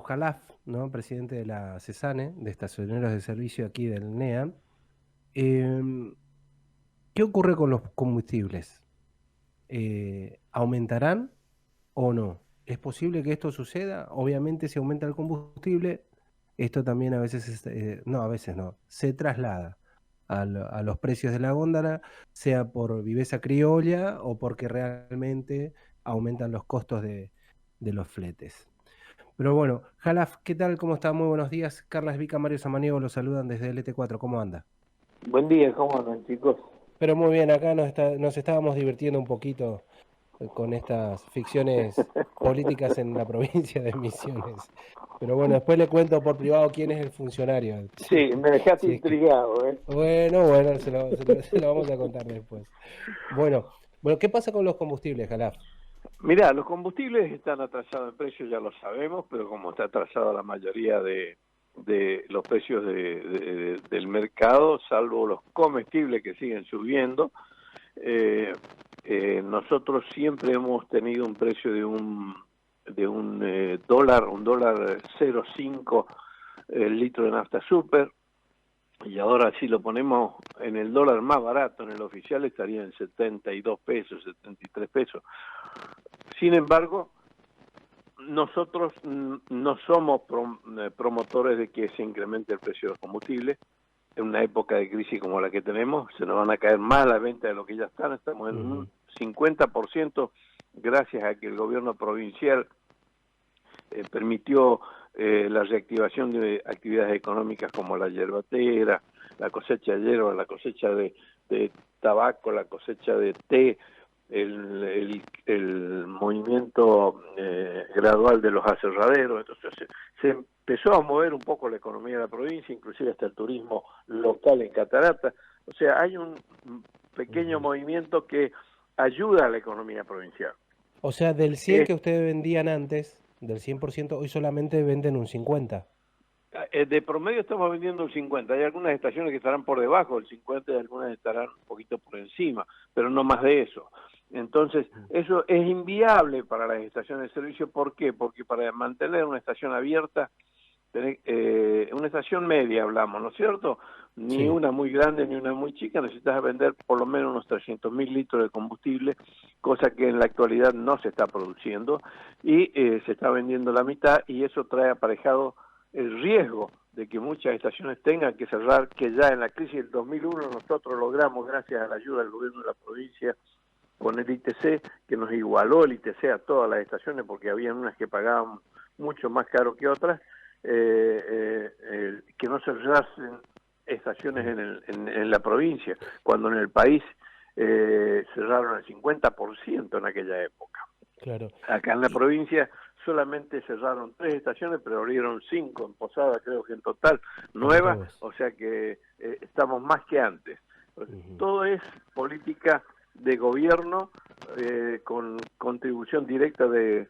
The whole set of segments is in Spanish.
Jalaf, ¿no? Presidente de la CESANE, de Estacioneros de Servicio aquí del NEA. Em, ¿Qué ocurre con los combustibles? ¿Aumentarán o no? ¿Es posible que esto suceda? Obviamente, si aumenta el combustible, esto también a veces, no, a veces no, se traslada a los precios de la góndola, sea por viveza criolla o porque realmente aumentan los costos de los fletes. Pero bueno, Jalaf, ¿qué tal? ¿Cómo está? Muy buenos días. Carla Esvica, Mario Samaniego los saludan desde LT4. ¿Cómo anda? Buen día, ¿cómo andan, chicos? Pero muy bien, acá nos estábamos divirtiendo un poquito con estas ficciones políticas en la provincia de Misiones. Pero bueno, después le cuento por privado quién es el funcionario. Sí, me dejaste Si es que... intrigado, ¿eh? Bueno, se lo vamos a contar después. Bueno, ¿qué pasa con los combustibles, Jalaf? Mirá, los combustibles están atrasados en precios, ya lo sabemos, pero como está atrasada la mayoría de los precios del mercado, salvo los comestibles que siguen subiendo, eh, nosotros siempre hemos tenido un precio de un dólar, un dólar 0,5 el litro de nafta super. Y ahora si lo ponemos en el dólar más barato, en el oficial, estaría en 72 pesos, 73 pesos. Sin embargo, nosotros no somos promotores de que se incremente el precio de los combustibles. En una época de crisis como la que tenemos, se nos van a caer más las ventas de lo que ya están. Estamos en un 50% gracias a que el gobierno provincial permitió la reactivación de actividades económicas como la yerbatera, la cosecha de hierba, la cosecha de tabaco, la cosecha de té, el movimiento gradual de los aserraderos. Entonces se empezó a mover un poco la economía de la provincia, inclusive hasta el turismo local en Catarata. O sea, hay un pequeño movimiento que ayuda a la economía provincial. O sea, del 100 Es que ustedes vendían antes, del 100%, hoy solamente venden un 50%. De promedio estamos vendiendo el 50. Hay algunas estaciones que estarán por debajo del 50 y algunas estarán un poquito por encima, pero no más de eso. Entonces, eso es inviable para las estaciones de servicio. ¿Por qué? Porque para mantener una estación abierta, una estación media hablamos, ¿no es cierto? Ni Sí, una muy grande ni una muy chica, necesitas vender por lo menos unos 300.000 litros de combustible, cosa que en la actualidad no se está produciendo y se está vendiendo la mitad, y eso trae aparejado el riesgo de que muchas estaciones tengan que cerrar, que ya en la crisis del 2001 nosotros logramos, gracias a la ayuda del gobierno de la provincia, con el ITC, que nos igualó el ITC a todas las estaciones, porque había unas que pagaban mucho más caro que otras, que no cerrasen estaciones en la provincia, cuando en el país cerraron el 50% en aquella época. claro. Acá en la Y, provincia solamente cerraron 3 estaciones, pero abrieron 5 en Posada, creo que en total, en nuevas, todos. o sea que estamos más que antes. Todo es política de gobierno con contribución directa de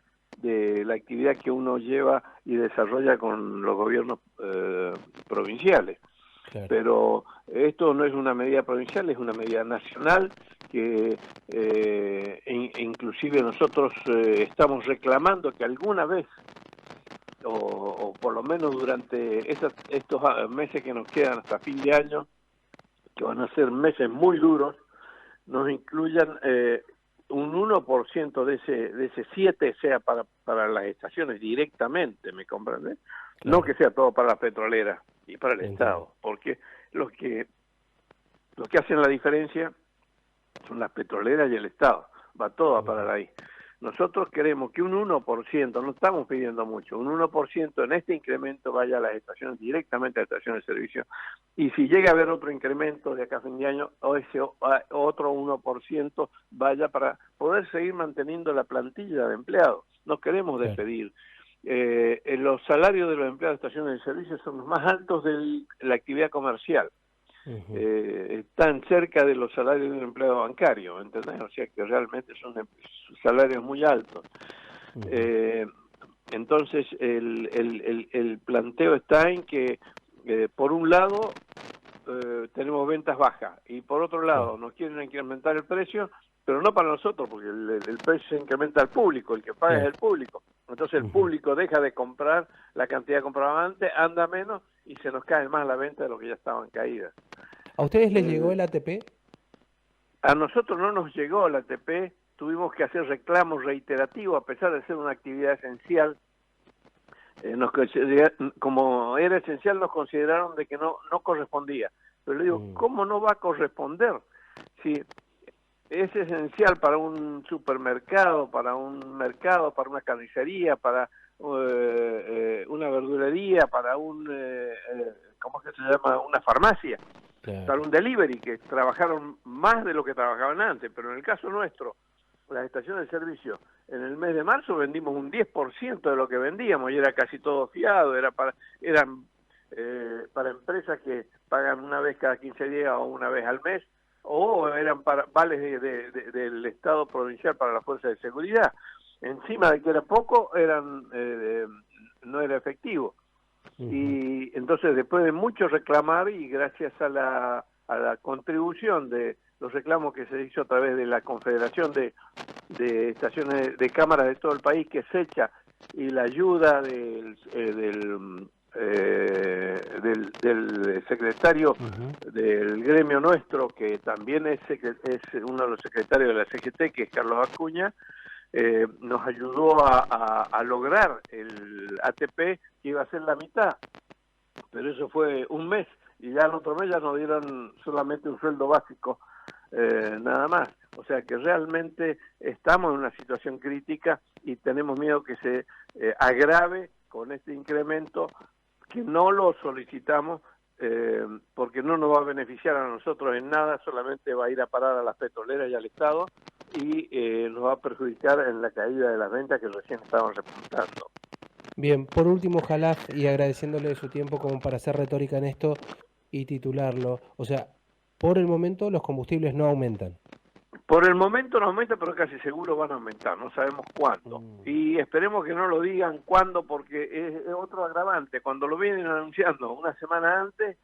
la actividad que uno lleva y desarrolla con los gobiernos provinciales. Claro. Pero esto no es una medida provincial, es una medida nacional que inclusive nosotros estamos reclamando que alguna vez, o por lo menos durante estos meses que nos quedan hasta fin de año, que van a ser meses muy duros, nos incluyan un 1% de ese 7 sea para las estaciones directamente, ¿me comprende? No Claro, que sea todo para las petroleras y para el entiendo. Estado, porque los que hacen la diferencia son las petroleras y el Estado, va todo a parar ahí. Nosotros queremos que un 1%, no estamos pidiendo mucho, un 1% en este incremento vaya a las estaciones, directamente a las estaciones de servicio, y si llega a haber otro incremento de acá a fin de año, o ese otro 1% vaya para poder seguir manteniendo la plantilla de empleados. No queremos Claro. despedir. Los salarios de los empleados de estaciones de servicio son los más altos de la actividad comercial. Están cerca de los salarios de un empleado bancario, ¿entendés? O sea que realmente son salarios muy altos. Entonces el planteo está en que por un lado tenemos ventas bajas y por otro Claro, lado nos quieren incrementar el precio, pero no para nosotros, porque el precio se incrementa al público, el que paga es claro. el público. Entonces el público deja de comprar la cantidad que compraba antes, anda menos y se nos cae más la venta de lo que ya estaban caídas. ¿A ustedes les llegó el ATP? A nosotros no nos llegó el ATP, tuvimos que hacer reclamos reiterativos a pesar de ser una actividad esencial. Como era esencial nos consideraron de que no correspondía. Pero le digo, ¿cómo no va a corresponder? Si es esencial para un supermercado, para un mercado, para una carnicería, para una verdulería, para ¿cómo es que se llama? Una farmacia, Claro. para un delivery, que trabajaron más de lo que trabajaban antes. Pero en el caso nuestro, las estaciones de servicio, en el mes de marzo vendimos un 10% de lo que vendíamos y era casi todo fiado, eran para empresas que pagan una vez cada 15 días o una vez al mes, o eran para vales del Estado provincial para la fuerza de seguridad. Encima de que era poco, no era efectivo. Y entonces, después de mucho reclamar y gracias a la contribución de los reclamos que se hizo a través de la Confederación de Estaciones de Cámaras de todo el país, que se echa, y la ayuda del secretario del gremio nuestro, que también es uno de los secretarios de la CGT, que es Carlos Acuña, nos ayudó a lograr el ATP, que iba a ser la mitad, pero eso fue un mes, y ya el otro mes ya nos dieron solamente un sueldo básico, nada más. O sea que realmente estamos en una situación crítica y tenemos miedo que se agrave con este incremento, que no lo solicitamos, porque no nos va a beneficiar a nosotros en nada, solamente va a ir a parar a las petroleras y al Estado, y nos va a perjudicar en la caída de las ventas que recién estaban repuntando. Bien, por último, ojalá, y agradeciéndole su tiempo como para hacer retórica en esto y titularlo, o sea, por el momento los combustibles no aumentan. Por el momento no aumenta, pero casi seguro van a aumentar, no sabemos cuándo. Y esperemos que no lo digan cuándo, porque es otro agravante. Cuando lo vienen anunciando una semana antes,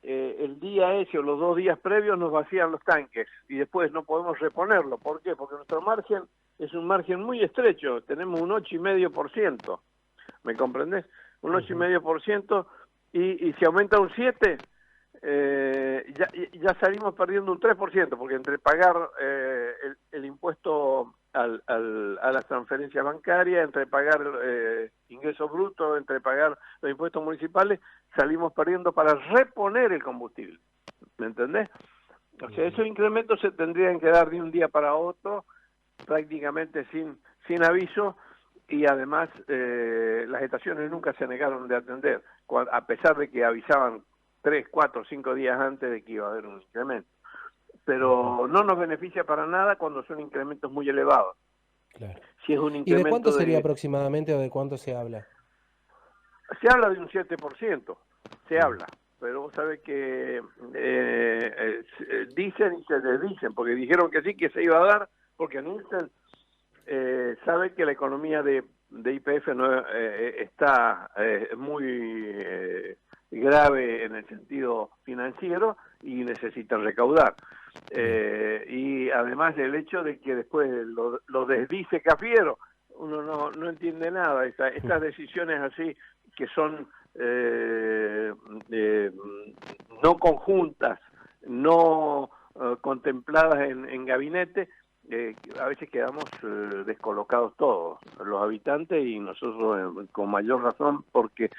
el día ese o los 2 días previos nos vacían los tanques y después no podemos reponerlo. ¿Por qué? Porque nuestro margen es un margen muy estrecho, tenemos un 8,5%. ¿Me comprendés? Un 8,5%, y si aumenta un 7%, ya salimos perdiendo un 3%, porque entre pagar el impuesto a las transferencias bancarias, entre pagar ingresos brutos, entre pagar los impuestos municipales, salimos perdiendo para reponer el combustible. ¿Me entendés? O sea, esos incrementos se tendrían que dar de un día para otro, prácticamente sin aviso, y además las estaciones nunca se negaron de atender, a pesar de que avisaban 3, 4, 5 días antes de que iba a haber un incremento. Pero no nos beneficia para nada cuando son incrementos muy elevados. Claro. Si es un incremento ¿Y de cuánto sería aproximadamente o de cuánto se habla? Se habla de un 7%, se habla, pero vos sabés que dicen y se desdicen, porque dijeron que sí, que se iba a dar, porque Nielsen sabe que la economía de YPF no está muy grave en el sentido financiero y necesitan recaudar. Y además el hecho de que después lo desdice Cafiero, uno no entiende nada. Estas decisiones así, que son no conjuntas, no contempladas en gabinete, a veces quedamos descolocados todos, los habitantes y nosotros con mayor razón, porque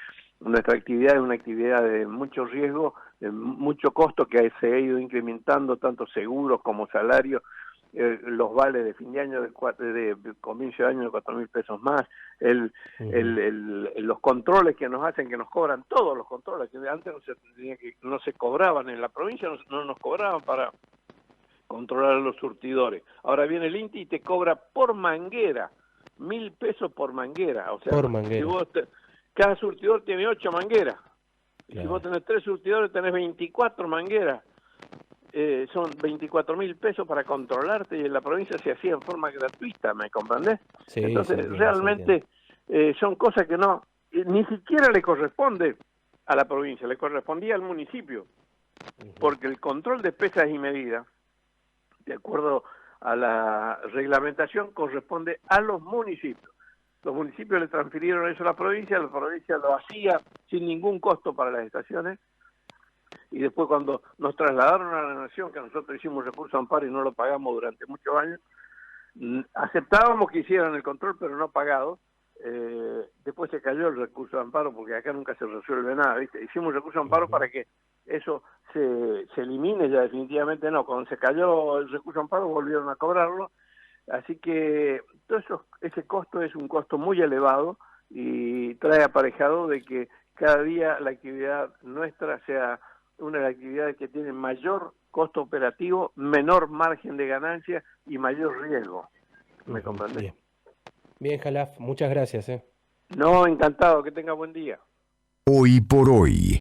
nuestra actividad es una actividad de mucho riesgo, de mucho costo, que se ha ido incrementando, tanto seguros como salarios, los vales de fin de año, de comienzo de año de 4.000 pesos más, los controles que nos hacen, que nos cobran todos los controles, que antes no se cobraban en la provincia, no nos cobraban para controlar a los surtidores. Ahora viene el INTI y te cobra por manguera, 1.000 pesos por manguera. O sea, por manguera. Cada surtidor tiene 8 mangueras. Y claro. si vos tenés 3 surtidores, tenés 24 mangueras. Son 24.000 pesos para controlarte, y en la provincia se hacía en forma gratuita, ¿me comprendés? Sí, entonces, realmente son cosas que ni siquiera le corresponde a la provincia, le correspondía al municipio, porque el control de pesas y medidas, de acuerdo a la reglamentación, corresponde a los municipios. Los municipios le transfirieron eso a la provincia lo hacía sin ningún costo para las estaciones, y después cuando nos trasladaron a la Nación, que nosotros hicimos recurso amparo y no lo pagamos durante muchos años, aceptábamos que hicieran el control, pero no pagado. Después se cayó el recurso de amparo, porque acá nunca se resuelve nada, ¿viste? Hicimos recurso de amparo para que eso se elimine ya definitivamente. No, cuando se cayó el recurso de amparo volvieron a cobrarlo, así que todo eso, ese costo es un costo muy elevado y trae aparejado de que cada día la actividad nuestra sea una de las actividades que tiene mayor costo operativo, menor margen de ganancia y mayor riesgo. ¿Me comprendes? Bien, bien, Jalaf, muchas gracias. No, encantado, que tenga buen día. Hoy por hoy.